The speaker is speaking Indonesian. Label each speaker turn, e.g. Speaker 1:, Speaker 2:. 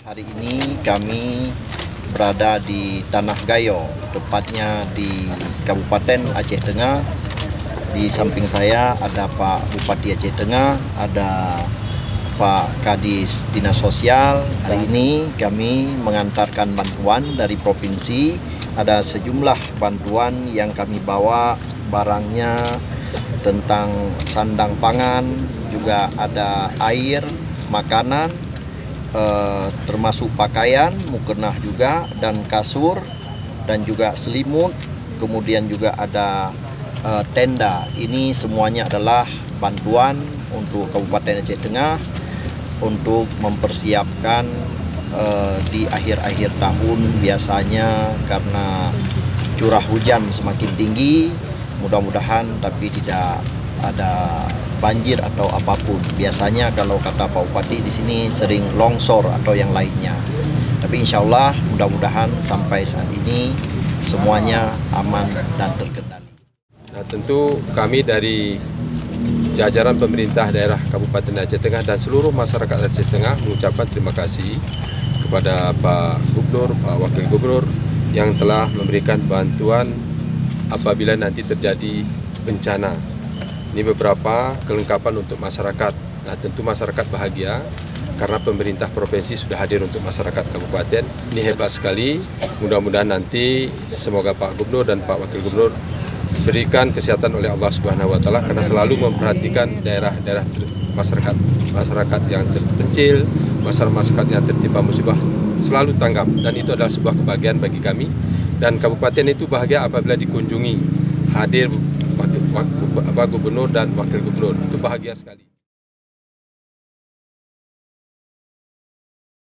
Speaker 1: Hari ini kami berada di Tanah Gayo, tepatnya di Kabupaten Aceh Tengah. Di samping saya ada Pak Bupati Aceh Tengah, ada Pak Kadis Dinas Sosial. Hari ini kami mengantarkan bantuan dari provinsi. Ada sejumlah bantuan yang kami bawa, barangnya tentang sandang pangan, juga ada air, makanan, termasuk pakaian, mukena juga, dan kasur, dan juga selimut, kemudian juga ada tenda. Ini semuanya adalah bantuan untuk Kabupaten Aceh Tengah untuk mempersiapkan di akhir-akhir tahun. Biasanya karena curah hujan semakin tinggi, mudah-mudahan tapi tidak ada banjir atau apapun. Biasanya kalau kata Pak Bupati di sini sering longsor atau yang lainnya. Tapi insya Allah mudah-mudahan sampai saat ini semuanya aman dan terkendali.
Speaker 2: Nah, tentu kami dari jajaran pemerintah daerah Kabupaten Aceh Tengah dan seluruh masyarakat Aceh Tengah mengucapkan terima kasih kepada Pak Gubernur, Pak Wakil Gubernur yang telah memberikan bantuan apabila nanti terjadi bencana. Ini beberapa kelengkapan untuk masyarakat. Nah, tentu masyarakat bahagia karena pemerintah provinsi sudah hadir untuk masyarakat kabupaten. Ini hebat sekali. Mudah-mudahan nanti semoga Pak Gubernur dan Pak Wakil Gubernur diberikan kesehatan oleh Allah Subhanahu wa taala karena selalu memperhatikan daerah-daerah masyarakat yang terpencil, masyarakat yang tertimpa musibah selalu tanggap, dan itu adalah sebuah kebahagiaan bagi kami. Dan kabupaten itu bahagia apabila dikunjungi, hadir Gubernur dan Wakil Gubernur, itu bahagia sekali.